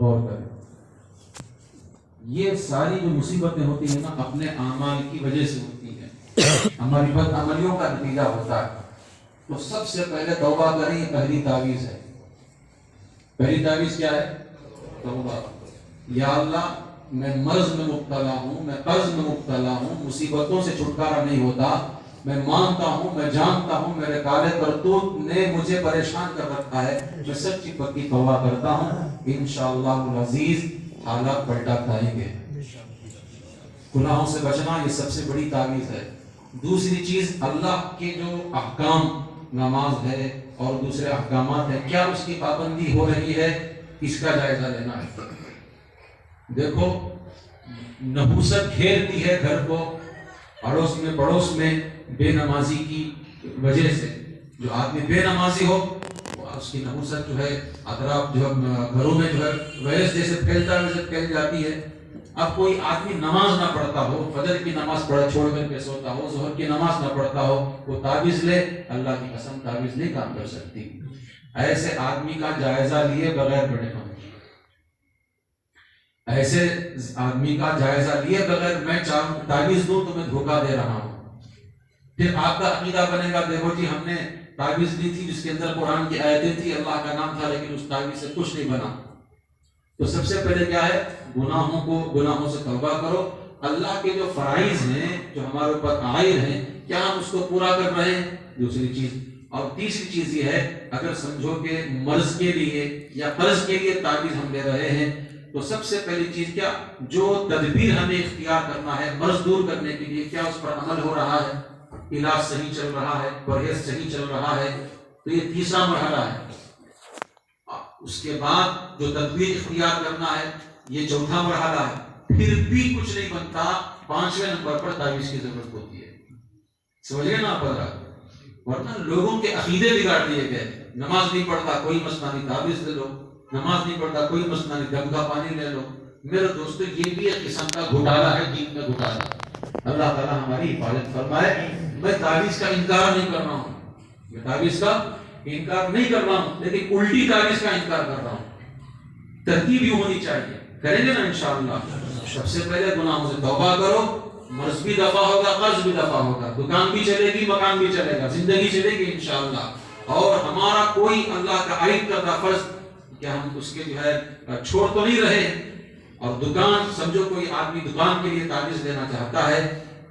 غور کریں، یہ ساری جو مصیبتیں ہوتی ہیں نا اپنے اعمال کی وجہ سے ہوتی ہیں، ہماری بد عملیوں کا نتیجہ ہوتا ہے۔ تو سب سے پہلے توبہ کریں، یہ پہلی تعویذ ہے۔ پہلی تعویذ کیا ہے؟ توبہ۔ یا اللہ میں مرض میں مبتلا ہوں، میں قرض میں مبتلا ہوں، مصیبتوں سے چھٹکارا نہیں ہوتا، میں مانتا ہوں، میں جانتا ہوں میرے کالے کرتوت نے مجھے پریشان کر رکھا ہے، میں سچی پکی توبہ کرتا ہوں، انشاءاللہ العزیز حالات پلٹا کھائیں گے۔ گناہوں سے بچنا یہ سب سے بڑی تعویذ ہے۔ دوسری چیز، اللہ کے جو احکام، نماز ہے اور دوسرے احکامات ہیں، کیا اس کی پابندی ہو رہی ہے، اس کا جائزہ لینا ہے۔ دیکھو نحوست گھیرتی ہے گھر کو، پڑوس میں بے نمازی کی وجہ سے۔ جو آدمی بے نمازی ہو اس کی نحوست جو ہے اطراف جو گھروں میں جو ہے ویرس جیسے پھیلتا ہے ویسے پھیل جاتی ہے۔ اب کوئی آدمی نماز نہ پڑھتا ہو، فجر کی نماز چھوڑ کر کے سوتا ہو، ظہر کی نماز نہ پڑھتا ہو، وہ تعویذ لے، اللہ کی قسم تعویذ نہیں کام کر سکتی۔ ایسے آدمی کا جائزہ لیے بغیر بڑے ہوں، ایسے آدمی کا جائزہ لیے بغیر میں تعویذ دوں تو میں دھوکہ دے رہا ہوں۔ پھر آپ کا عقیدہ بنے گا، دیکھو جی ہم نے تعویذ لی تھی جس کے اندر قرآن کی آیتیں تھی، اللہ کا نام تھا، لیکن اس تعویذ سے کچھ نہیں بنا۔ تو سب سے پہلے کیا ہے، گناہوں سے توبہ کرو۔ اللہ کے جو فرائض ہیں جو ہمارے اوپر عائد ہیں، کیا ہم اس کو پورا کر رہے ہیں، دوسری چیز۔ اور تیسری چیز یہ ہے، اگر سمجھو کہ مرض کے لیے یا قرض کے لیے تعویذ ہم لے رہے ہیں، تو سب سے پہلی چیز کیا، جو تدبیر ہمیں اختیار کرنا ہے مرض دور کرنے کے لیے، کیا اس پر عمل ہو رہا ہے، علاج صحیح چل رہا ہے، پرہیز صحیح چل رہا ہے، تو یہ تیسرا مرحلہ ہے۔ اس کے بعد جو تدبیر اختیار کرنا ہے، یہ چوتھا مرحلہ ہے۔ پھر بھی کچھ نہیں بنتا، پانچویں نمبر پر تعویذ کی ضرورت ہوتی ہے۔ سمجھے نا آپ؟ ورنہ لوگوں کے عقیدے بگاڑ دیے گئے۔ نماز نہیں پڑھتا، کوئی مسئلہ نہیں، تعویذ لے لو۔ نماز نہیں پڑھتا، کوئی مسئلہ نہیں، دم کا پانی لے لو۔ میرے دوستو یہ بھی ایک قسم کا گھوٹالا ہے، دین کا گھوٹالا۔ اللہ تعالیٰ ہماری حفاظت فرمائے۔ میں تعویذ کا انکار نہیں کر رہا ہوں، میں تعویذ کا انکار نہیں کر رہا ہوں، لیکن الٹی تعویذ کا انکار کر رہا ہوں۔ ترتیب یوں ہونی چاہیے، کریں گے نا انشاءاللہ۔ سب سے پہلے گناہوں سے توبہ کرو، مرض بھی دفع ہوگا، قرض بھی دفع ہوگا، دکان بھی چلے گی، مکان بھی چلے گا، زندگی چلے گی انشاءاللہ۔ اور ہمارا کوئی اللہ کا عائد کردہ فرض کیا ہم اس کے جو ہے چھوڑ تو نہیں رہے۔ اور دکان، سمجھو کوئی آدمی دکان کے لیے تعویذ لینا چاہتا ہے،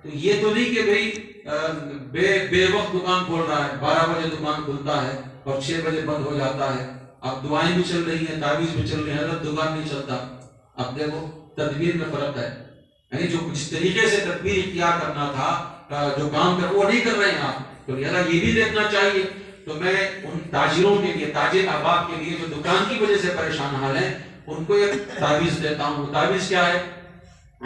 تو یہ تو نہیں کہ بھئی بے وقت دکان کھول رہا ہے، 12 بجے دکان کھلتا ہے اور 6 بجے بند ہو جاتا ہے۔ اب دعائیں بھی چل رہی ہیں، تعویذ بھی چل رہی ہیں، حضرت دکان نہیں چلتا۔ اب دیکھو تدبیر میں فرق ہے، یعنی جو جس طریقے سے تدبیر اختیار کرنا تھا، جو کام کر وہ نہیں کر رہے ہیں آپ، تو لہذا یہ بھی دیکھنا چاہیے۔ تو میں ان تاجروں کے لیے، تاجر احباب کے لیے جو دکان کی وجہ سے پریشان حال ہیں، ان کو ایک تعویذ دیتا ہوں۔ تعویذ کیا ہے،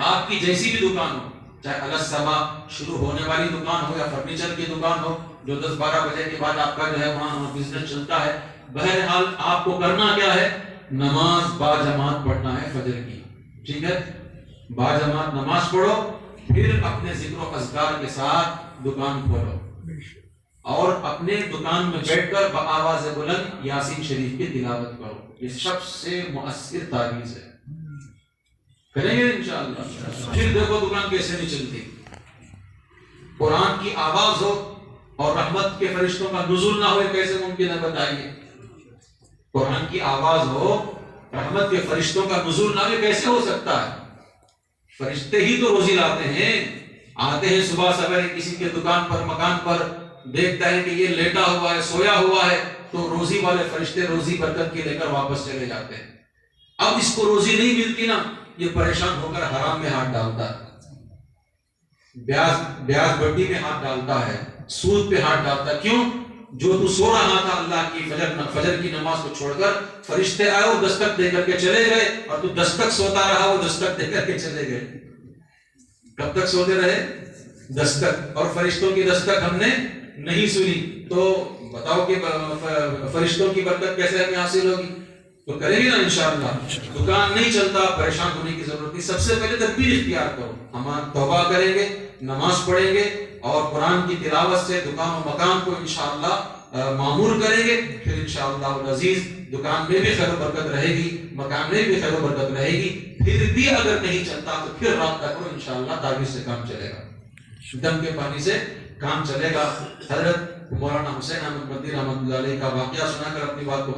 آپ کی جیسی بھی دکان ہو، چاہے الصبا شروع ہونے والی دکان ہو یا فرنیچر کی دکان ہو، جو 10-12 بجے کے بعد آپ کا جو ہے وہاں بزنس چلتا ہے، بہرحال آپ کو کرنا کیا ہے، نماز باجماعت پڑھنا ہے فجر کی، ٹھیک ہے، باجماعت نماز پڑھو، پھر اپنے ذکر و اذکار کے ساتھ دکان کھولو، اور اپنے دکان میں بیٹھ کر بآواز بلند یاسین شریف کی تلاوت کرو۔ یہ سب سے مؤثر تعویذ ہے، کریں گے انشاءاللہ۔ پھر دیکھو دکان کیسے نہیں چلتی۔ قرآن کی آواز ہو اور رحمت کے فرشتوں کا نزول نہ ہو، کیسے ممکن ہے بتائیے؟ قرآن کی آواز ہو، رحمت کے فرشتوں کا نزول نہ ہو، کیسے ہو سکتا ہے؟ فرشتے ہی تو روزی لاتے ہیں، آتے ہیں صبح سویرے کسی کے دکان پر، مکان پر، دیکھتا ہے کہ یہ لیٹا ہوا ہے، سویا ہوا ہے، تو روزی والے فرشتے روزی برکت کے لے کر واپس چلے جاتے ہیں۔ اب اس کو روزی نہیں ملتی نا، یہ پریشان ہو کر حرام میں ہاتھ ڈالتا ہے، بیاج بٹی میں ہاتھ ڈالتا ہے، سود پہ ہاتھ ڈالتا ہے۔ کیوں؟ جو تو سو رہا تھا اللہ کی فجر کی نماز کو چھوڑ کر، فرشتے آئے وہ دستک دے کر کے چلے گئے، اور تو دستک سوتا رہا، وہ دستک دے کر کے چلے گئے۔ کب تک سوتے رہے؟ دستک، اور فرشتوں کی دستک ہم نے نہیں سنی، تو بتاؤ کہ فرشتوں کی برکت کیسے ہمیں حاصل ہوگی؟ تو کریں گے نا انشاءاللہ۔ دکان نہیں چلتا، پریشان ہونے کی ضرورت نہیں، سب سے پہلے تدبیر اختیار کرو۔ ہم توبہ کریں گے، نماز پڑھیں گے، اور قرآن کی تلاوت سے دکان و مکان کو انشاءاللہ معمور کریں گے، پھر انشاءاللہ العزیز دکان میں بھی خیر و برکت رہے گی، مکان میں بھی خیر و برکت رہے گی. پھر بھی اگر نہیں چلتا تو پھر رابطہ کرو، انشاءاللہ تعویذ سے کام چلے گا، دم کے پانی سے کام چلے گا. حضرت مولانا حسین احمد مدنی رحمۃ اللہ علیہ کا واقعہ سنا کر اپنی بات کو